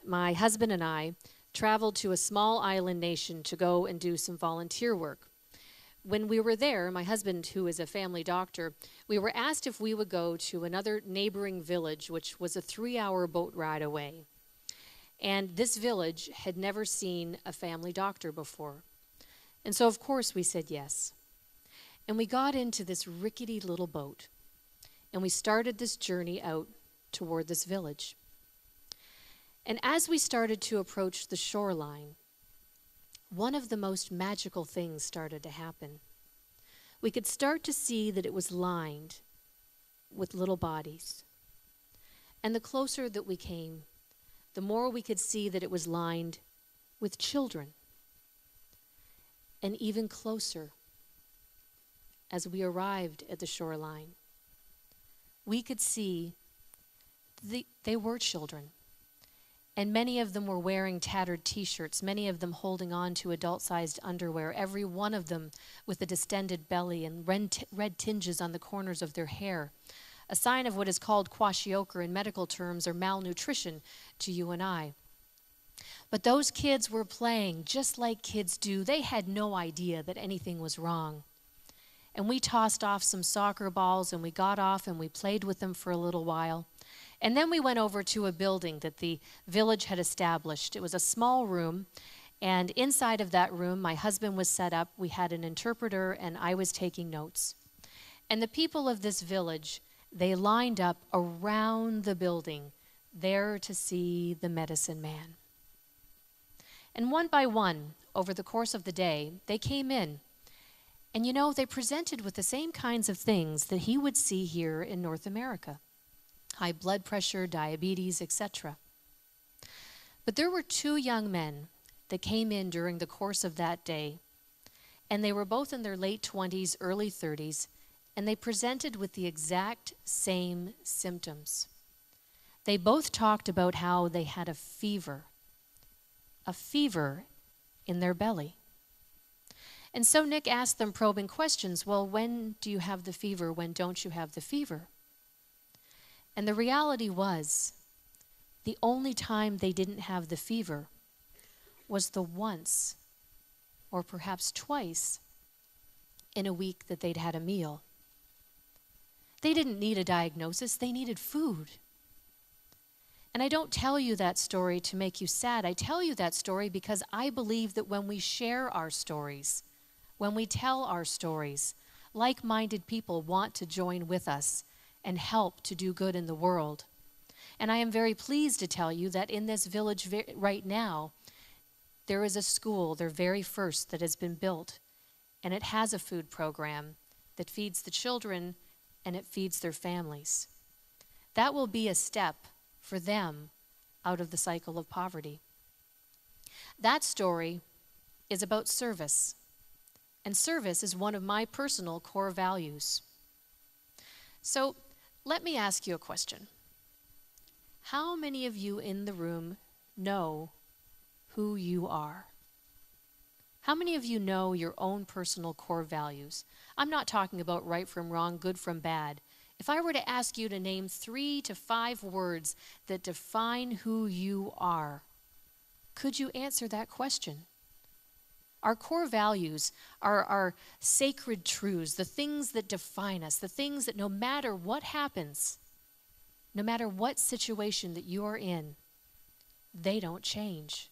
my husband and I traveled to a small island nation to go and do some volunteer work. When we were there, my husband, who is a family doctor, we were asked if we would go to another neighboring village, which was a 3-hour boat ride away. And this village had never seen a family doctor before. And so, of course, we said yes. And we got into this rickety little boat, and we started this journey out toward this village. And as we started to approach the shoreline, one of the most magical things started to happen. We could start to see that it was lined with little bodies. And the closer that we came, the more we could see that it was lined with children. And even closer, as we arrived at the shoreline, we could see they were children. And many of them were wearing tattered t-shirts, many of them holding on to adult-sized underwear, every one of them with a distended belly and red tinges on the corners of their hair, a sign of what is called kwashiorkor in medical terms, or malnutrition to you and I. But those kids were playing just like kids do. They had no idea that anything was wrong. And we tossed off some soccer balls, and we got off and we played with them for a little while. And then we went over to a building that the village had established. It was a small room, and inside of that room, my husband was set up. We had an interpreter, and I was taking notes. And the people of this village, they lined up around the building, there to see the medicine man. And one by one, over the course of the day, they came in. And you know, they presented with the same kinds of things that he would see here in North America. High blood pressure, diabetes, etc. But there were 2 young men that came in during the course of that day, and they were both in their late 20s, early 30s, and they presented with the exact same symptoms. They both talked about how they had a fever in their belly. And so Nick asked them probing questions. Well, when do you have the fever? When don't you have the fever? And the reality was, the only time they didn't have the fever was the once, or perhaps twice, in a week that they'd had a meal. They didn't need a diagnosis, they needed food. And I don't tell you that story to make you sad. I tell you that story because I believe that when we share our stories, when we tell our stories, like-minded people want to join with us and help to do good in the world. And I am very pleased to tell you that in this village right now, there is a school, their very first, that has been built, and it has a food program that feeds the children and it feeds their families. That will be a step for them out of the cycle of poverty. That story is about service, and service is one of my personal core values. So, let me ask you a question. How many of you in the room know who you are? How many of you know your own personal core values? I'm not talking about right from wrong, good from bad. If I were to ask you to name 3 to 5 words that define who you are, could you answer that question? Our core values are our sacred truths, the things that define us, the things that no matter what happens, no matter what situation that you are in, they don't change.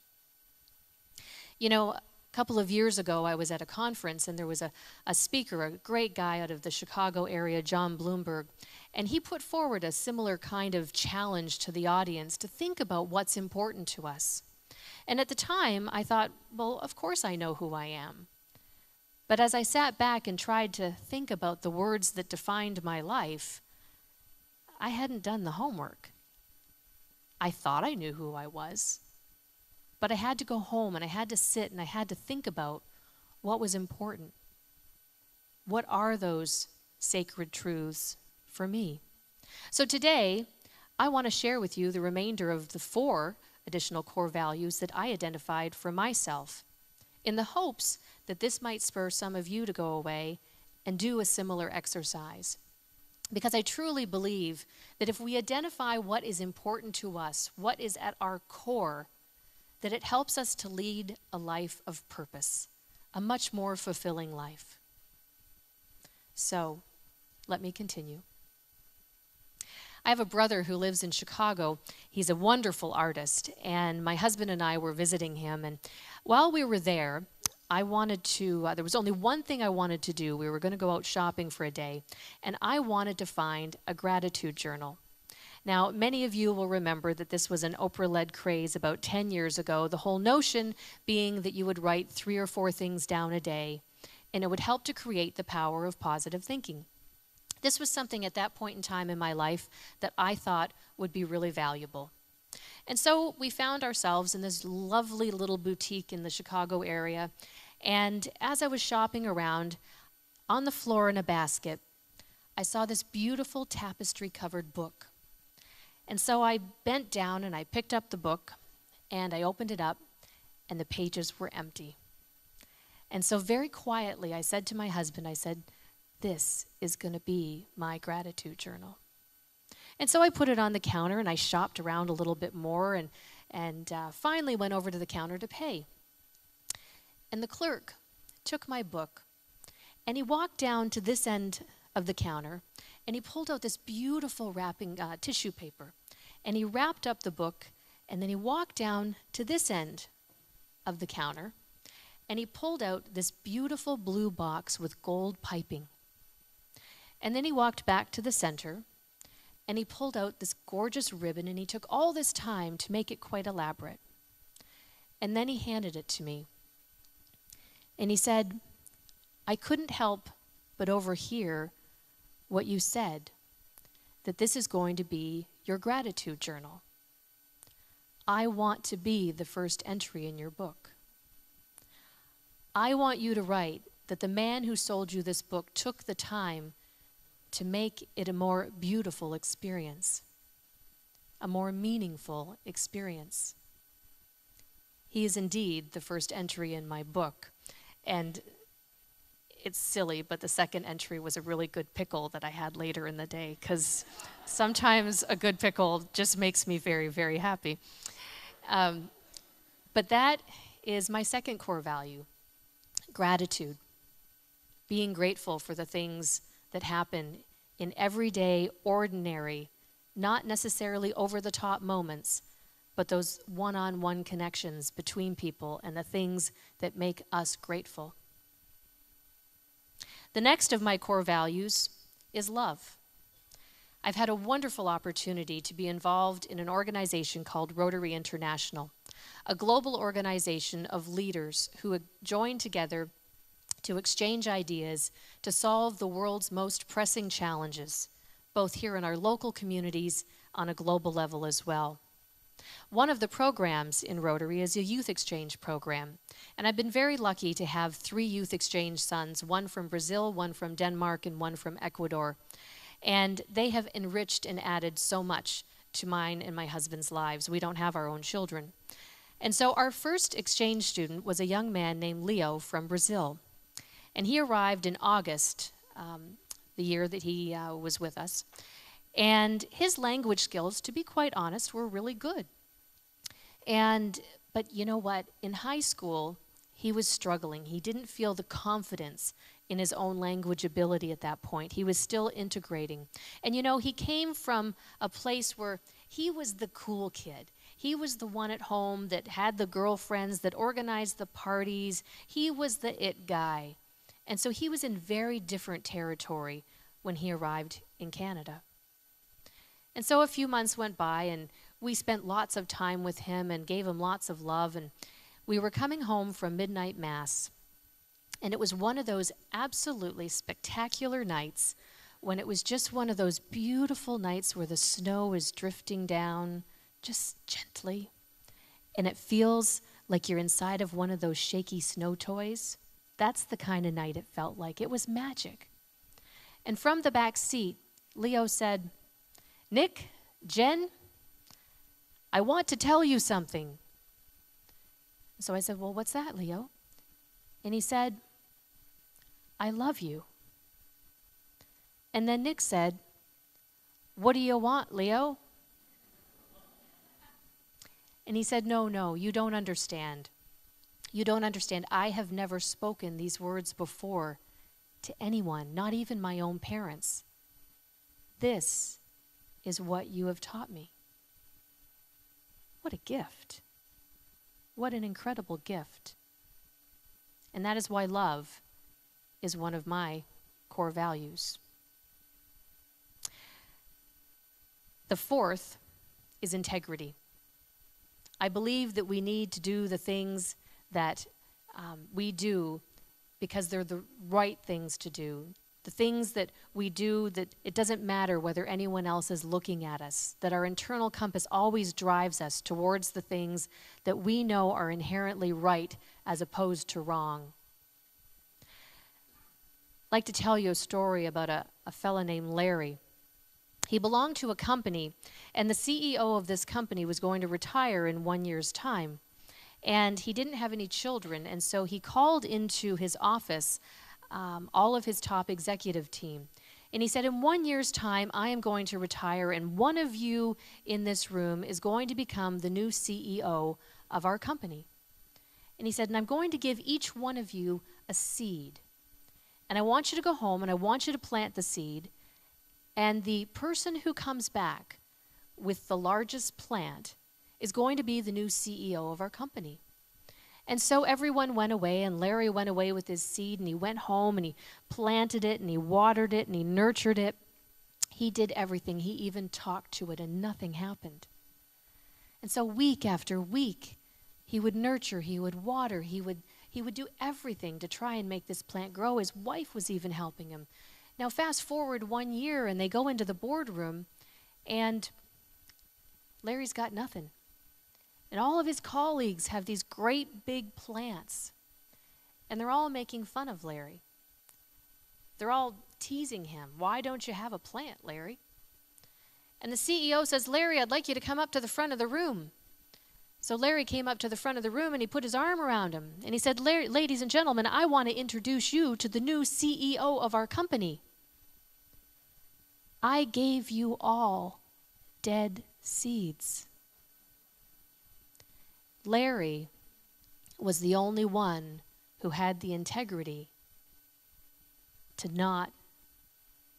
You know, a couple of years ago, I was at a conference, and there was a speaker, a great guy out of the Chicago area, John Bloomberg, and he put forward a similar kind of challenge to the audience to think about what's important to us. And at the time, I thought, well, of course I know who I am. But as I sat back and tried to think about the words that defined my life, I hadn't done the homework. I thought I knew who I was. But I had to go home, and I had to sit, and I had to think about what was important. What are those sacred truths for me? So today, I want to share with you the remainder of the 4 additional core values that I identified for myself, in the hopes that this might spur some of you to go away and do a similar exercise. because I truly believe that if we identify what is important to us, what is at our core, that it helps us to lead a life of purpose, a much more fulfilling life. So, let me continue. I have a brother who lives in Chicago. He's a wonderful artist, and my husband and I were visiting him, and while we were there, there was only one thing I wanted to do. We were going to go out shopping for a day, and I wanted to find a gratitude journal. Now, many of you will remember that this was an Oprah-led craze about 10 years ago, the whole notion being that you would write 3 or 4 things down a day, and it would help to create the power of positive thinking. This was something at that point in time in my life that I thought would be really valuable. And so we found ourselves in this lovely little boutique in the Chicago area, and as I was shopping around, on the floor in a basket, I saw this beautiful tapestry-covered book. And so I bent down and I picked up the book, and I opened it up, and the pages were empty. And so very quietly I said to my husband, I said, "This is going to be my gratitude journal." And so I put it on the counter, and I shopped around a little bit more, and finally went over to the counter to pay. And the clerk took my book, and he walked down to this end of the counter, and he pulled out this beautiful wrapping tissue paper, and he wrapped up the book, and then he walked down to this end of the counter, and he pulled out this beautiful blue box with gold piping. And then he walked back to the center, and he pulled out this gorgeous ribbon, and he took all this time to make it quite elaborate. And then he handed it to me. And he said, "I couldn't help but overhear what you said, that this is going to be your gratitude journal. I want to be the first entry in your book. I want you to write that the man who sold you this book took the time to make it a more beautiful experience, a more meaningful experience. He is indeed the first entry in my book." And it's silly, but the second entry was a really good pickle that I had later in the day, because sometimes a good pickle just makes me very, very happy. But that is my second core value, gratitude. Being grateful for the things that happen in everyday, ordinary, not necessarily over-the-top moments, but those one-on-one connections between people and the things that make us grateful. The next of my core values is love. I've had a wonderful opportunity to be involved in an organization called Rotary International, a global organization of leaders who have joined together to exchange ideas to solve the world's most pressing challenges, both here in our local communities on a global level as well. One of the programs in Rotary is a youth exchange program, and I've been very lucky to have 3 youth exchange sons, one from Brazil, one from Denmark, and one from Ecuador. And they have enriched and added so much to mine and my husband's lives. We don't have our own children. And so our first exchange student was a young man named Leo from Brazil. And he arrived in August, the year that he was with us. And his language skills, to be quite honest, were really good. But you know what? In high school, he was struggling. He didn't feel the confidence in his own language ability at that point. He was still integrating. And you know, he came from a place where he was the cool kid. He was the one at home that had the girlfriends, that organized the parties. He was the it guy. And so he was in very different territory when he arrived in Canada. And so a few months went by, and we spent lots of time with him and gave him lots of love. And we were coming home from midnight mass, and it was one of those absolutely spectacular nights when it was just one of those beautiful nights where the snow is drifting down just gently, and it feels like you're inside of one of those shaky snow toys. That's the kind of night it felt like. It was magic. And from the back seat, Leo said, "Nick, Jen, I want to tell you something." So I said, "Well, what's that, Leo?" And he said, "I love you." And then Nick said, What do you want, Leo? And he said, no, no, you don't understand. You don't understand. I have never spoken these words before to anyone, not even my own parents. This is what you have taught me. What a gift. What an incredible gift. And that is why love is one of my core values. The fourth is integrity. I believe that we need to do the things that we do because they're the right things to do. The things that we do, that it doesn't matter whether anyone else is looking at us, that our internal compass always drives us towards the things that we know are inherently right as opposed to wrong. I'd like to tell you a story about a fella named Larry. He belonged to a company, and the CEO of this company was going to retire in 1 year's time. And he didn't have any children, and so he called into his office all of his top executive team. And he said, in 1 year's time, I am going to retire, and one of you in this room is going to become the new CEO of our company. And he said, and I'm going to give each one of you a seed. And I want you to go home, and I want you to plant the seed. And the person who comes back with the largest plant is going to be the new CEO of our company. And so everyone went away, and Larry went away with his seed, and he went home, and he planted it, and he watered it, and he nurtured it. He did everything. He even talked to it, and nothing happened. And so week after week, he would nurture, he would water, he would do everything to try and make this plant grow. His wife was even helping him. Now fast forward 1 year, and they go into the boardroom, and Larry's got nothing. And all of his colleagues have these great big plants. And they're all making fun of Larry. They're all teasing him. Why don't you have a plant, Larry? And the CEO says, Larry, I'd like you to come up to the front of the room. So Larry came up to the front of the room, and he put his arm around him. And he said, ladies and gentlemen, I want to introduce you to the new CEO of our company. I gave you all dead seeds. Larry was the only one who had the integrity to not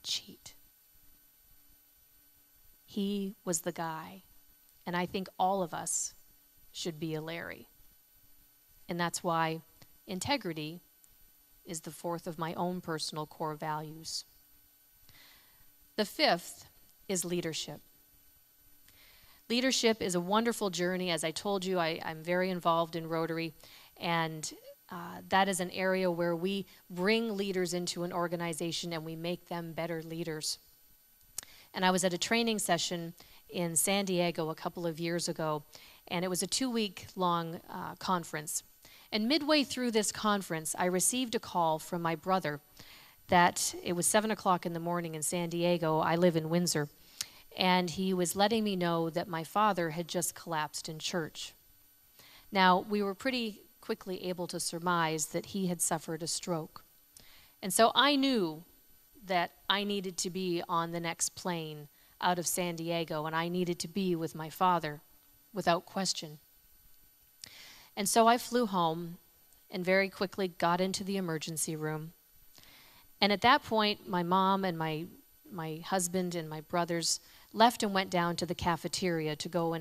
cheat. He was the guy. And I think all of us should be a Larry. And that's why integrity is the fourth of my own personal core values. The fifth is leadership. Leadership is a wonderful journey. As I told you, I'm very involved in Rotary, and that is an area where we bring leaders into an organization and we make them better leaders. And I was at a training session in San Diego a couple of years ago, and it was a 2-week-long conference. And midway through this conference, I received a call from my brother that it was 7 o'clock in the morning in San Diego. I live in Windsor. And he was letting me know that my father had just collapsed in church. Now, we were pretty quickly able to surmise that he had suffered a stroke. And so I knew that I needed to be on the next plane out of San Diego, and I needed to be with my father without question. And so I flew home and very quickly got into the emergency room. And at that point, my mom and my husband and my brothers left and went down to the cafeteria to go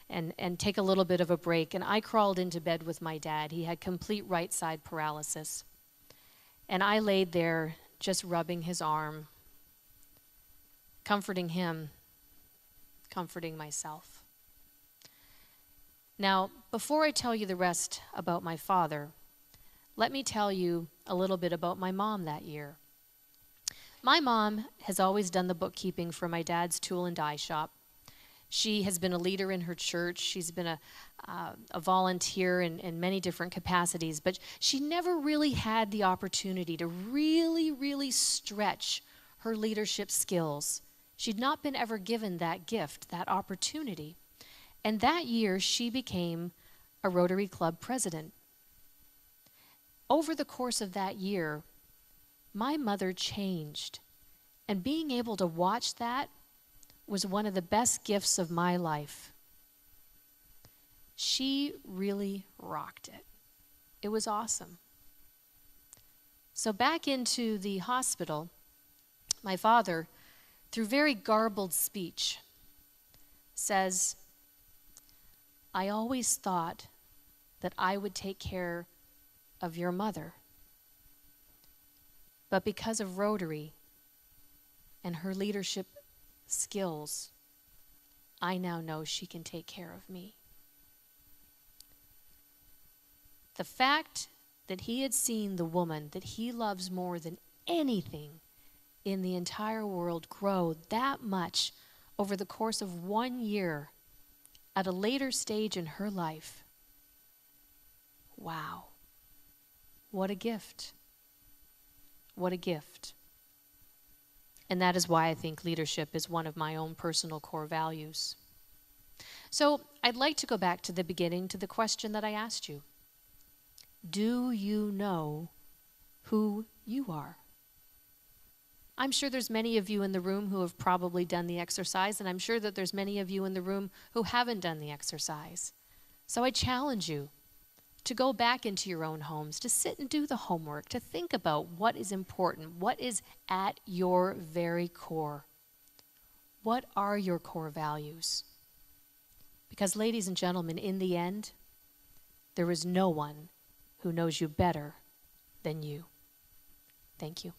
and take a little bit of a break. And I crawled into bed with my dad. He had complete right side paralysis. And I laid there just rubbing his arm, comforting him, comforting myself. Now, before I tell you the rest about my father, let me tell you a little bit about my mom that year. My mom has always done the bookkeeping for my dad's tool and die shop. She has been a leader in her church. She's been a volunteer in many different capacities, but she never really had the opportunity to really stretch her leadership skills. She'd not been ever given that gift, that opportunity. And that year, she became a Rotary Club president. Over the course of that year, my mother changed. And being able to watch that was one of the best gifts of my life. She really rocked it. It was awesome. So back into the hospital, my father, through very garbled speech, says, I always thought that I would take care of your mother. But because of Rotary and her leadership skills, I now know she can take care of me. The fact that he had seen the woman that he loves more than anything in the entire world grow that much over the course of 1 year at a later stage in her life. Wow. What a gift. What a gift. And that is why I think leadership is one of my own personal core values. So I'd like to go back to the beginning, to the question that I asked you. Do you know who you are? I'm sure there's many of you in the room who have probably done the exercise, and I'm sure that there's many of you in the room who haven't done the exercise. So I challenge you to go back into your own homes, to sit and do the homework, to think about what is important, what is at your very core. What are your core values? Because, ladies and gentlemen, in the end, there is no one who knows you better than you. Thank you.